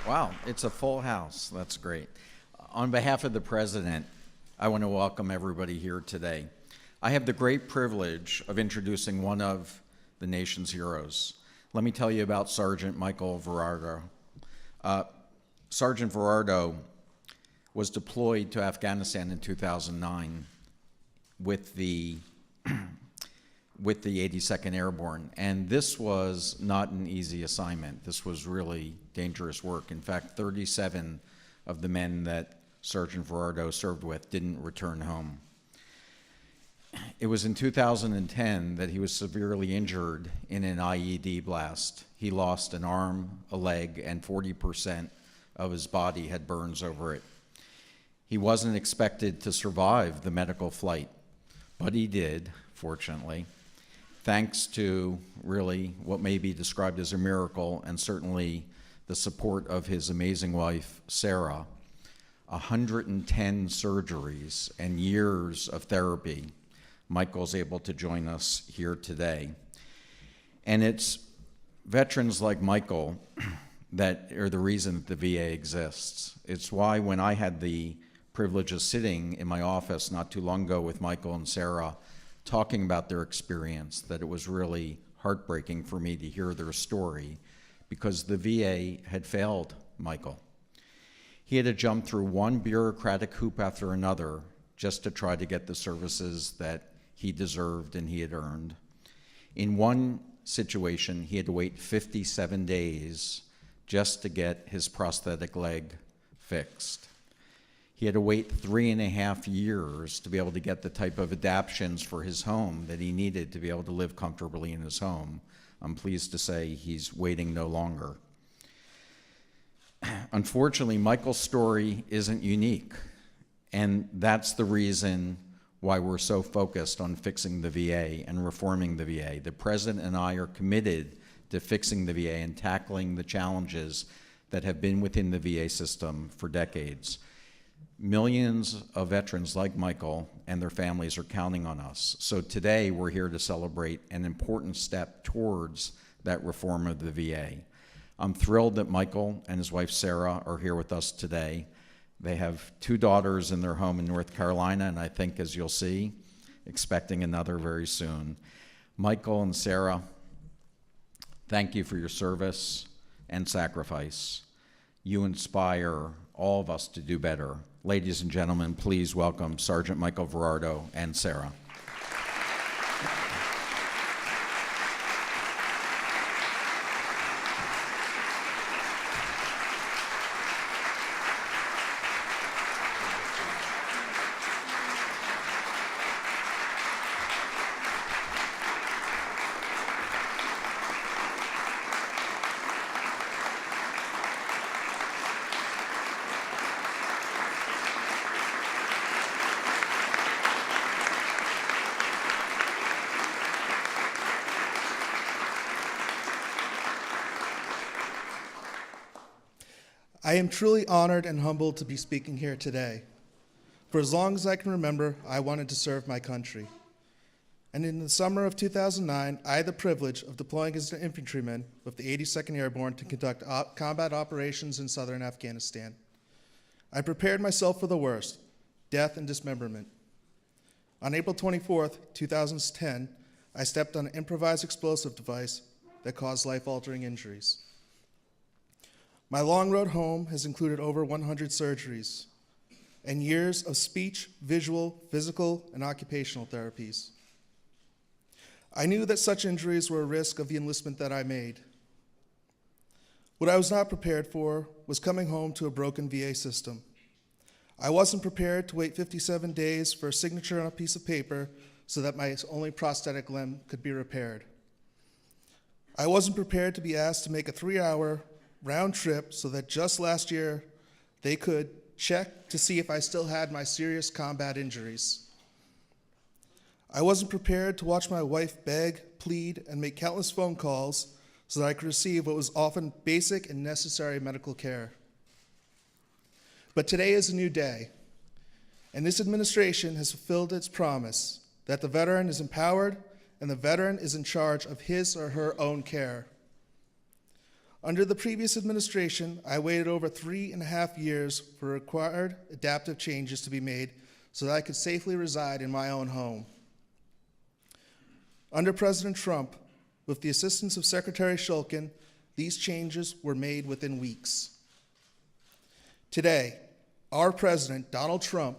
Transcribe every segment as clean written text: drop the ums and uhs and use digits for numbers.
Wow, it's a full house. That's great. On behalf of the president, I want to welcome everybody here today. I have the great privilege of introducing one of the nation's heroes. Let me tell you about Sergeant Michael Verardo. Sergeant Verardo was deployed to Afghanistan in 2009 with the 82nd Airborne, and this was not an easy assignment. This was really dangerous work. In fact, 37 of the men that Sergeant Verardo served with didn't return home. It was in 2010 that he was severely injured in an IED blast. He lost an arm, a leg, and 40% of his body had burns over it. He wasn't expected to survive the medical flight, but he did, fortunately, thanks to really what may be described as a miracle, and certainly the support of his amazing wife, Sarah. 110 surgeries and years of therapy. Michael's able to join us here today. And it's veterans like Michael that are the reason that the VA exists. It's why when I had the privilege of sitting in my office not too long ago with Michael and Sarah, talking about their experience, that it was really heartbreaking for me to hear their story, because the VA had failed Michael. He had to jump through one bureaucratic hoop after another just to try to get the services that he deserved and he had earned. In one situation, he had to wait 57 days just to get his prosthetic leg fixed. He had to wait 3.5 years to be able to get the type of adaptions for his home that he needed to be able to live comfortably in his home. I'm pleased to say he's waiting no longer. Unfortunately, Michael's story isn't unique, and that's the reason why we're so focused on fixing the VA and reforming the VA. The President and I are committed to fixing the VA and tackling the challenges that have been within the VA system for decades. Millions of veterans like Michael and their families are counting on us. So today we're here to celebrate an important step towards that reform of the VA. I'm thrilled that Michael and his wife Sarah are here with us today. They have 2 daughters in their home in North Carolina, and I think, as you'll see, expecting another very soon. Michael and Sarah, thank you for your service and sacrifice. You inspire all of us to do better. Ladies and gentlemen, please welcome Sergeant Michael Verardo and Sarah. I am truly honored and humbled to be speaking here today. For as long as I can remember, I wanted to serve my country. And in the summer of 2009, I had the privilege of deploying as an infantryman with the 82nd Airborne to conduct combat operations in southern Afghanistan. I prepared myself for the worst, death and dismemberment. On April 24th, 2010, I stepped on an improvised explosive device that caused life-altering injuries. My long road home has included over 100 surgeries and years of speech, visual, physical, and occupational therapies. I knew that such injuries were a risk of the enlistment that I made. What I was not prepared for was coming home to a broken VA system. I wasn't prepared to wait 57 days for a signature on a piece of paper so that my only prosthetic limb could be repaired. I wasn't prepared to be asked to make a 3-hour round trip so that just last year they could check to see if I still had my serious combat injuries. I wasn't prepared to watch my wife beg, plead, and make countless phone calls so that I could receive what was often basic and necessary medical care. But today is a new day, and this administration has fulfilled its promise that the veteran is empowered and the veteran is in charge of his or her own care. Under the previous administration, I waited over 3.5 years for required adaptive changes to be made so that I could safely reside in my own home. Under President Trump, with the assistance of Secretary Shulkin, these changes were made within weeks. Today, our President, Donald Trump,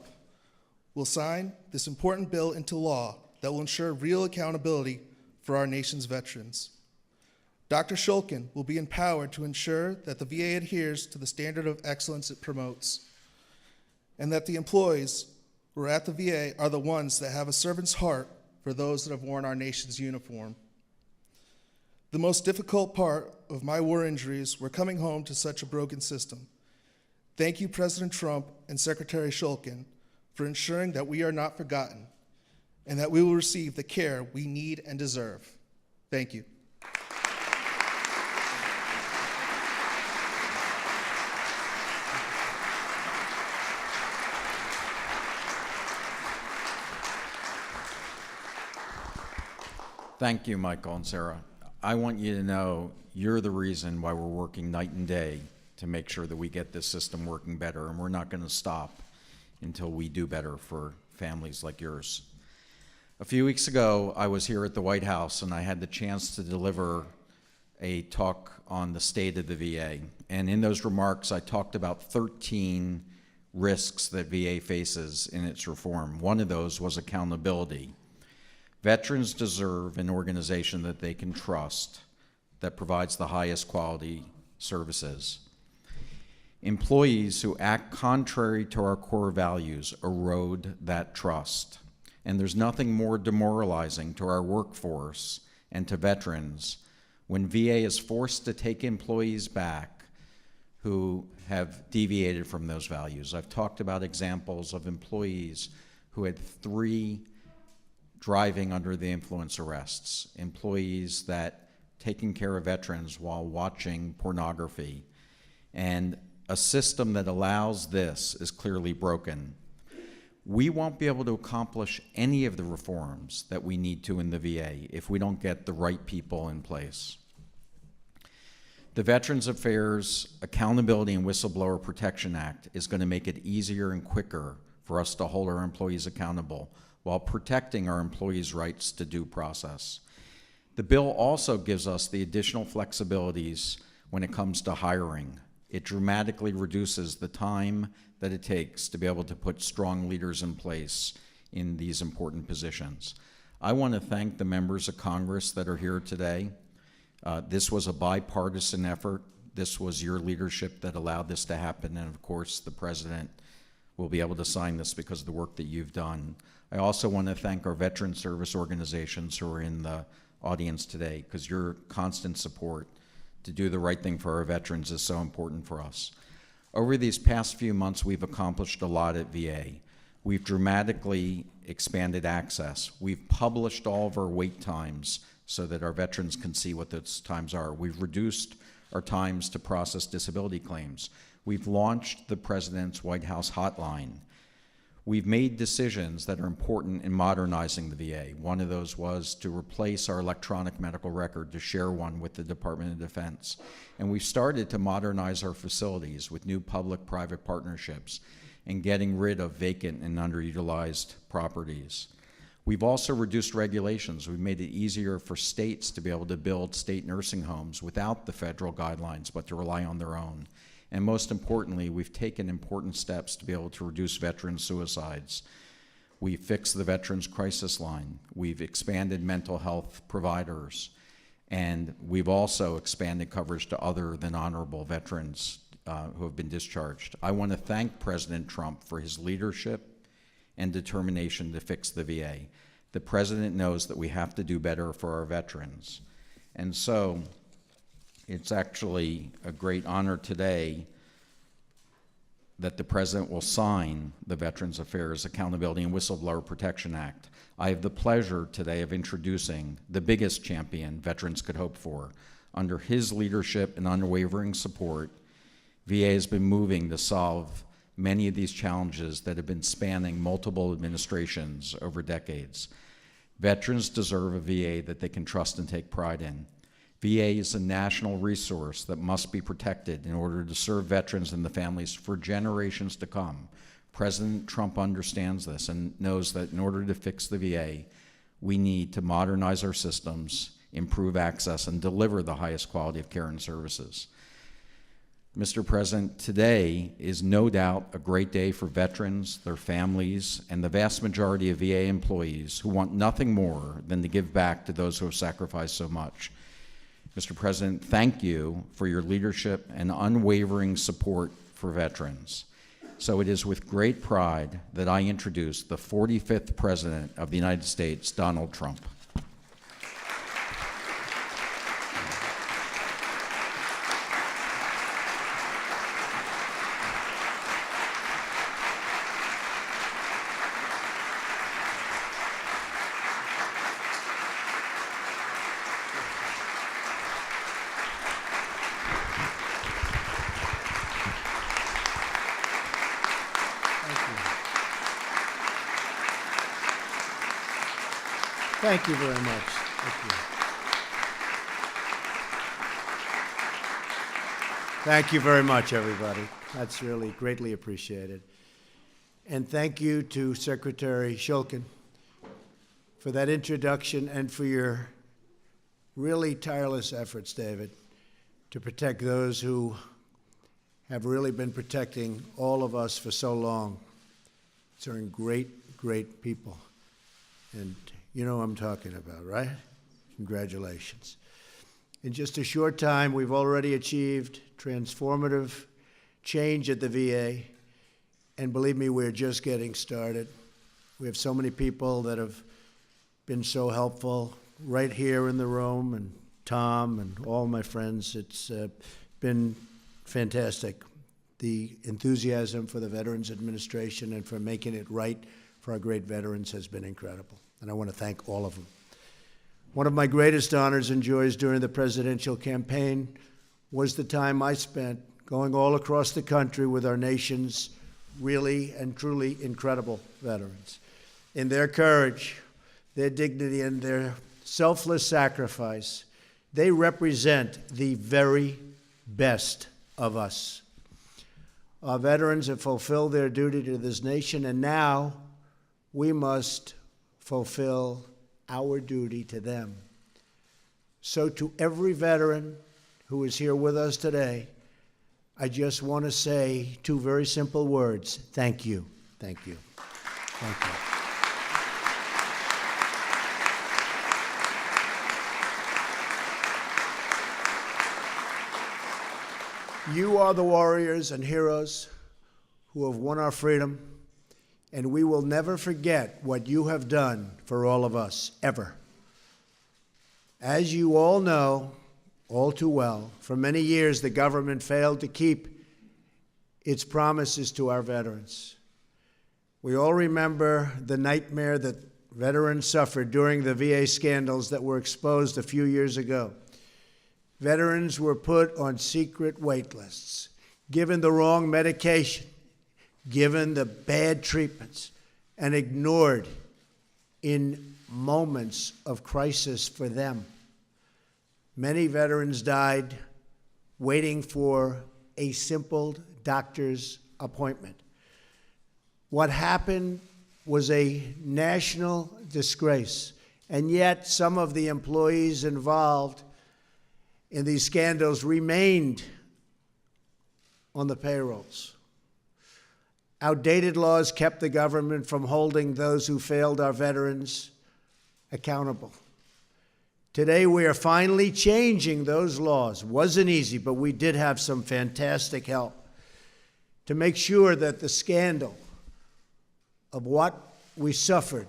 will sign this important bill into law that will ensure real accountability for our nation's veterans. Dr. Shulkin will be empowered to ensure that the VA adheres to the standard of excellence it promotes, and that the employees who are at the VA are the ones that have a servant's heart for those that have worn our nation's uniform. The most difficult part of my war injuries were coming home to such a broken system. Thank you, President Trump and Secretary Shulkin, for ensuring that we are not forgotten and that we will receive the care we need and deserve. Thank you. Thank you, Michael and Sarah. I want you to know you're the reason why we're working night and day to make sure that we get this system working better, and we're not going to stop until we do better for families like yours. A few weeks ago, I was here at the White House, and I had the chance to deliver a talk on the state of the VA. And in those remarks, I talked about 13 risks that VA faces in its reform. One of those was accountability. Veterans deserve an organization that they can trust, that provides the highest quality services. Employees who act contrary to our core values erode that trust. And there's nothing more demoralizing to our workforce and to veterans when VA is forced to take employees back who have deviated from those values. I've talked about examples of employees who had 3 driving under the influence arrests, employees that taking care of veterans while watching pornography, and a system that allows this is clearly broken. We won't be able to accomplish any of the reforms that we need to in the VA if we don't get the right people in place. The Veterans Affairs Accountability and Whistleblower Protection Act is going to make it easier and quicker for us to hold our employees accountable while protecting our employees' rights to due process. The bill also gives us the additional flexibilities when it comes to hiring. It dramatically reduces the time that it takes to be able to put strong leaders in place in these important positions. I want to thank the members of Congress that are here today. This was a bipartisan effort. This was your leadership that allowed this to happen, and of course the President will be able to sign this because of the work that you've done. I also want to thank our veteran service organizations who are in the audience today, because your constant support to do the right thing for our veterans is so important for us. Over these past few months, we've accomplished a lot at VA. We've dramatically expanded access. We've published all of our wait times so that our veterans can see what those times are. We've reduced our times to process disability claims. We've launched the President's White House hotline. We've made decisions that are important in modernizing the VA. One of those was to replace our electronic medical record, to share one with the Department of Defense. And we've started to modernize our facilities with new public-private partnerships and getting rid of vacant and underutilized properties. We've also reduced regulations. We've made it easier for states to be able to build state nursing homes without the federal guidelines, but to rely on their own. And most importantly, we've taken important steps to be able to reduce veteran suicides. We've fixed the Veterans Crisis Line. We've expanded mental health providers. And we've also expanded coverage to other than honorable veterans who have been discharged. I want to thank President Trump for his leadership and determination to fix the VA. The President knows that we have to do better for our veterans. And so, it's actually a great honor today that the President will sign the Veterans Affairs Accountability and Whistleblower Protection Act. I have the pleasure today of introducing the biggest champion veterans could hope for. Under his leadership and unwavering support, VA has been moving to solve many of these challenges that have been spanning multiple administrations over decades. Veterans deserve a VA that they can trust and take pride in. VA is a national resource that must be protected in order to serve veterans and the families for generations to come. President Trump understands this and knows that in order to fix the VA, we need to modernize our systems, improve access, and deliver the highest quality of care and services. Mr. President, today is no doubt a great day for veterans, their families, and the vast majority of VA employees who want nothing more than to give back to those who have sacrificed so much. Mr. President, thank you for your leadership and unwavering support for veterans. So it is with great pride that I introduce the 45th President of the United States, Donald Trump. Thank you very much. Thank you. Thank you very much, everybody. That's really greatly appreciated. And thank you to Secretary Shulkin for that introduction and for your really tireless efforts, David, to protect those who have really been protecting all of us for so long. They're great, great people. And you know what I'm talking about, right? Congratulations. In just a short time, we've already achieved transformative change at the VA. And believe me, we're just getting started. We have so many people that have been so helpful right here in the room, and Tom and all my friends. It's been fantastic. The enthusiasm for the Veterans Administration and for making it right for our great veterans has been incredible. And I want to thank all of them. One of my greatest honors and joys during the presidential campaign was the time I spent going all across the country with our nation's really and truly incredible veterans. In their courage, their dignity, and their selfless sacrifice, they represent the very best of us. Our veterans have fulfilled their duty to this nation, and now we must fulfill our duty to them. So to every veteran who is here with us today, I just want to say two very simple words: thank you, thank you, thank you. You are the warriors and heroes who have won our freedom, and we will never forget what you have done for all of us, ever. As you all know, all too well, for many years the government failed to keep its promises to our veterans. We all remember the nightmare that veterans suffered during the VA scandals that were exposed a few years ago. Veterans were put on secret wait lists, given the wrong medication, given the bad treatments, and ignored in moments of crisis for them. Many veterans died waiting for a simple doctor's appointment. What happened was a national disgrace, and yet some of the employees involved in these scandals remained on the payrolls. Outdated laws kept the government from holding those who failed our veterans accountable. Today, we are finally changing those laws. Wasn't easy, but we did have some fantastic help to make sure that the scandal of what we suffered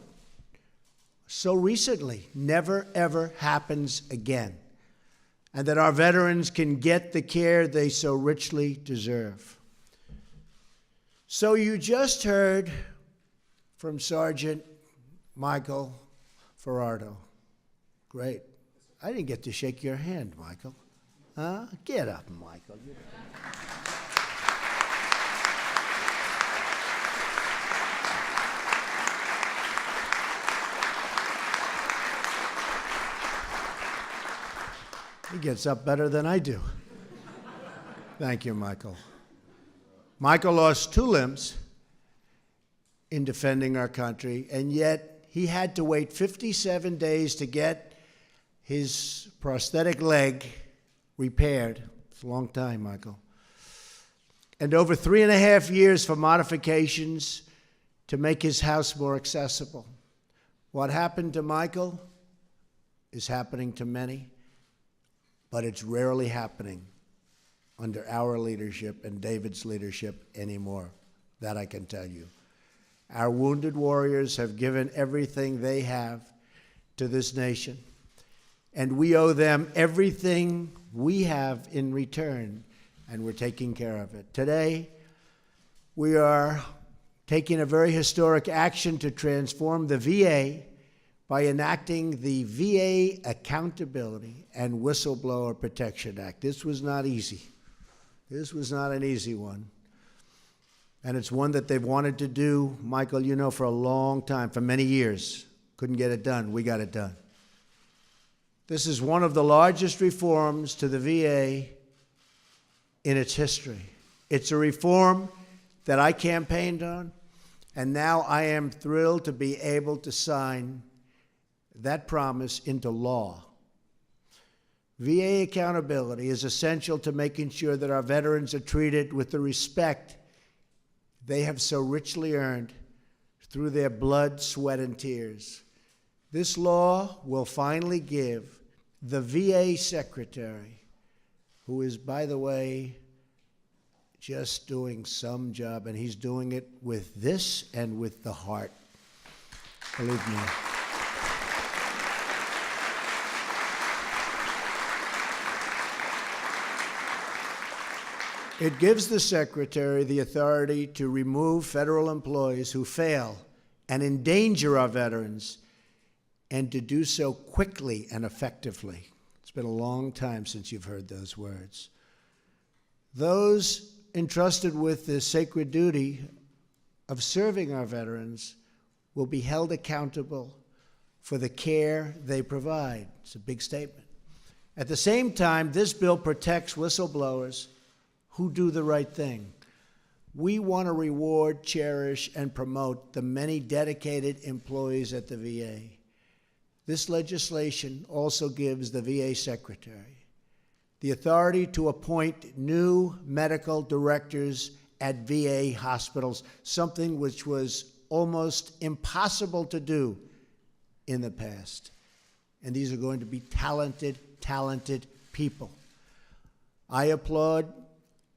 so recently never, ever happens again, and that our veterans can get the care they so richly deserve. So you just heard from Sergeant Michael Ferrardo. Great. I didn't get to shake your hand, Michael. Huh? Get up, Michael. He gets up better than I do. Thank you, Michael. Michael lost 2 limbs in defending our country, and yet he had to wait 57 days to get his prosthetic leg repaired. It's a long time, Michael. And over 3.5 years for modifications to make his house more accessible. What happened to Michael is happening to many, but it's rarely happening under our leadership and David's leadership anymore. That I can tell you. Our wounded warriors have given everything they have to this nation, and we owe them everything we have in return, and we're taking care of it. Today, we are taking a very historic action to transform the VA by enacting the VA Accountability and Whistleblower Protection Act. This was not easy. This was not an easy one. And it's one that they've wanted to do, Michael, you know, for a long time, for many years. Couldn't get it done. We got it done. This is one of the largest reforms to the VA in its history. It's a reform that I campaigned on, and now I am thrilled to be able to sign that promise into law. VA accountability is essential to making sure that our veterans are treated with the respect they have so richly earned through their blood, sweat, and tears. This law will finally give the VA secretary, who is, by the way, just doing some job, and he's doing it with this and with the heart. Believe me. It gives the Secretary the authority to remove federal employees who fail and endanger our veterans, and to do so quickly and effectively. It's been a long time since you've heard those words. Those entrusted with the sacred duty of serving our veterans will be held accountable for the care they provide. It's a big statement. At the same time, this bill protects whistleblowers who do the right thing. We want to reward, cherish, and promote the many dedicated employees at the VA. This legislation also gives the VA Secretary the authority to appoint new medical directors at VA hospitals, something which was almost impossible to do in the past. And these are going to be talented, talented people. I applaud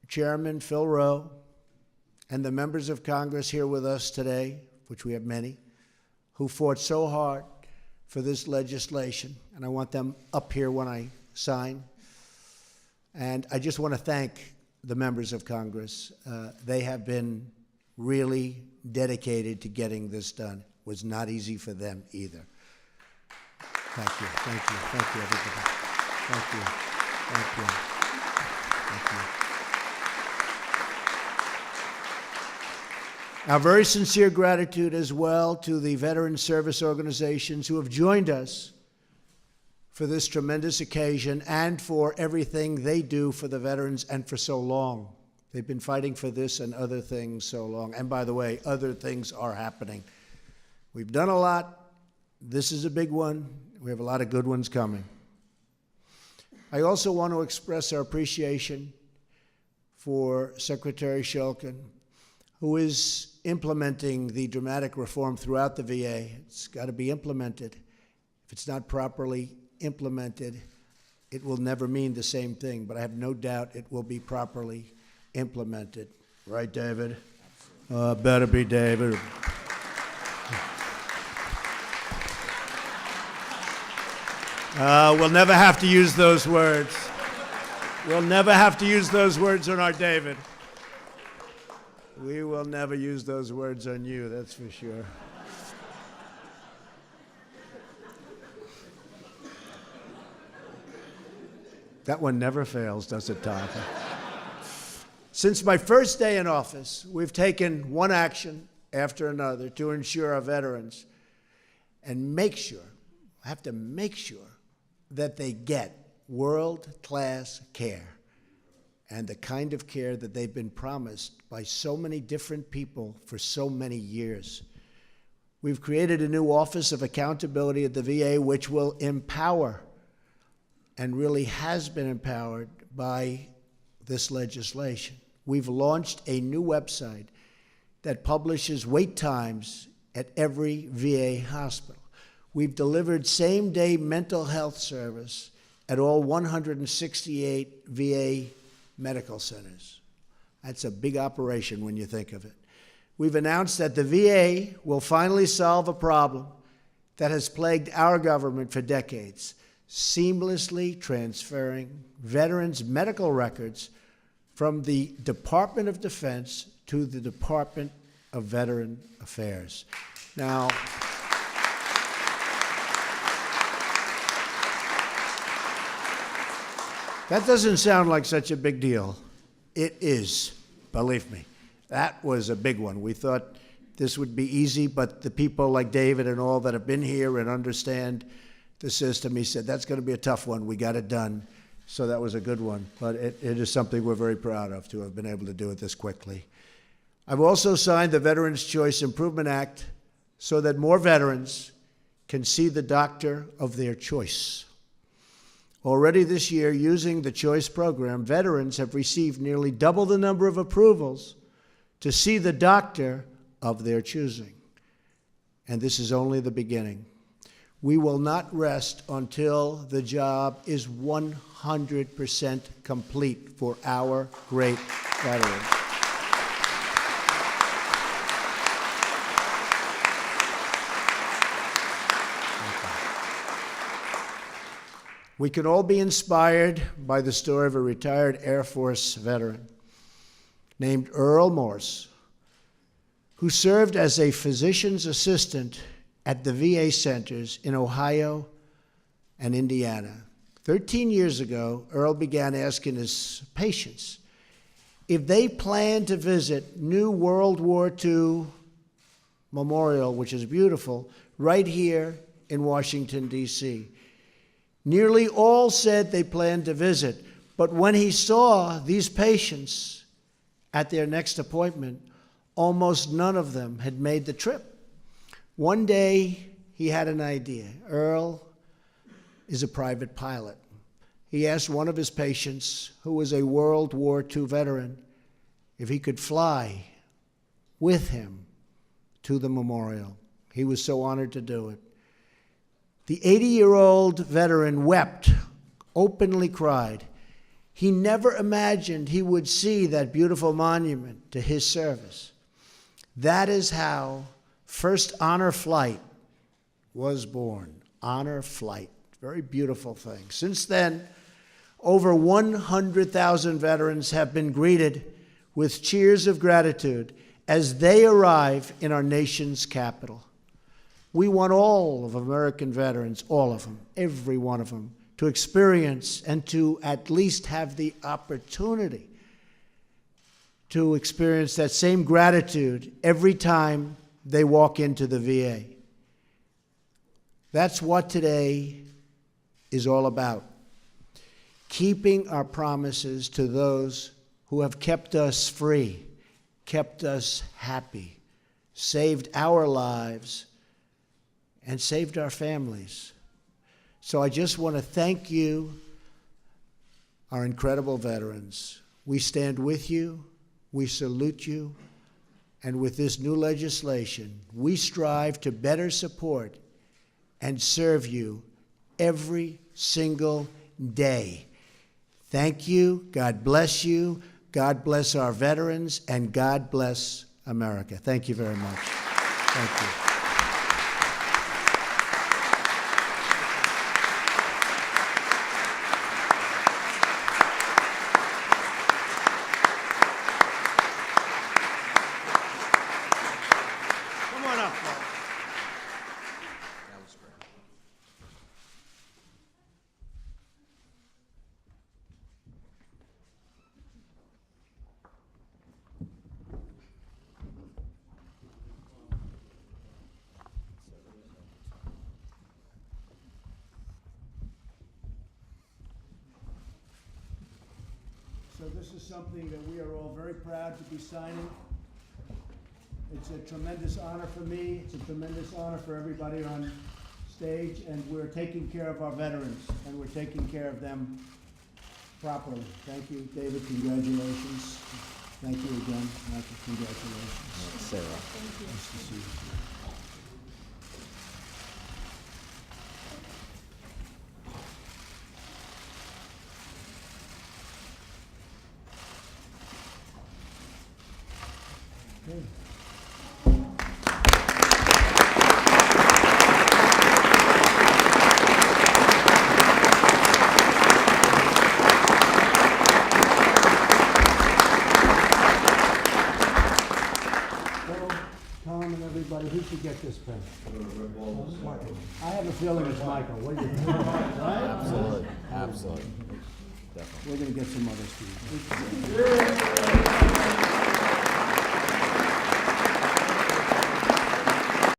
Chairman Phil Rowe and the members of Congress here with us today, which we have many, who fought so hard for this legislation. And I want them up here when I sign. And I just want to thank the members of Congress. They have been really dedicated to getting this done. It was not easy for them either. Thank you, thank you, thank you, everybody. Thank you, thank you, thank you. Our very sincere gratitude as well to the veteran service organizations who have joined us for this tremendous occasion and for everything they do for the veterans and for so long. They've been fighting for this and other things so long. And by the way, other things are happening. We've done a lot. This is a big one. We have a lot of good ones coming. I also want to express our appreciation for Secretary Shulkin, who is implementing the dramatic reform throughout the VA. It's got to be implemented. If it's not properly implemented, it will never mean the same thing, but I have no doubt it will be properly implemented. Right, David? Better be David. We'll never have to use those words. We'll never have to use those words on our David. We will never use those words on you, that's for sure. That one never fails, does it, Tom? Since my first day in office, we've taken one action after another to ensure our veterans and make sure, I have to make sure, that they get world-class care, and the kind of care that they've been promised by so many different people for so many years. We've created a new Office of Accountability at the VA, which will empower, and really has been empowered by this legislation. We've launched a new website that publishes wait times at every VA hospital. We've delivered same-day mental health service at all 168 VA medical centers. That's a big operation when you think of it. We've announced that the VA will finally solve a problem that has plagued our government for decades, seamlessly transferring veterans' medical records from the Department of Defense to the Department of Veteran Affairs. Now, that doesn't sound like such a big deal. It is, believe me. That was a big one. We thought this would be easy, but the people like David and all that have been here and understand the system, he said, that's going to be a tough one. We got it done. So that was a good one. But it is something we're very proud of, to have been able to do it this quickly. I've also signed the Veterans Choice Improvement Act so that more veterans can see the doctor of their choice. Already this year, using the Choice program, veterans have received nearly double the number of approvals to see the doctor of their choosing. And this is only the beginning. We will not rest until the job is 100% complete for our great veterans. We can all be inspired by the story of a retired Air Force veteran named Earl Morse, who served as a physician's assistant at the VA centers in Ohio and Indiana. 13 years ago, Earl began asking his patients if they planned to visit new World War II memorial, which is beautiful, right here in Washington, D.C. Nearly all said they planned to visit, but when he saw these patients at their next appointment, almost none of them had made the trip. One day, he had an idea. Earl is a private pilot. He asked one of his patients, who was a World War II veteran, if he could fly with him to the memorial. He was so honored to do it. The 80-year-old veteran wept, openly cried. He never imagined he would see that beautiful monument to his service. That is how First Honor Flight was born. Honor Flight. Very beautiful thing. Since then, over 100,000 veterans have been greeted with cheers of gratitude as they arrive in our nation's capital. We want all of American veterans, all of them, every one of them, to experience and to at least have the opportunity to experience that same gratitude every time they walk into the VA. That's what today is all about. Keeping our promises to those who have kept us free, kept us happy, saved our lives, and saved our families. So I just want to thank you, our incredible veterans. We stand with you, we salute you, and with this new legislation, we strive to better support and serve you every single day. Thank you, God bless you, God bless our veterans, and God bless America. Thank you very much. Thank you. This is something that we are all very proud to be signing. It's a tremendous honor for me. It's a tremendous honor for everybody on stage, and we're taking care of our veterans, and we're taking care of them properly. Thank you, David. Congratulations. Thank you again, Michael. Congratulations. Sarah. Nice to see you. Okay. So, Tom and everybody, who should get this pen? Michael. I have a feeling it's Michael. What do you think? Right? Absolutely, absolutely. Definitely. We're gonna get some others to you.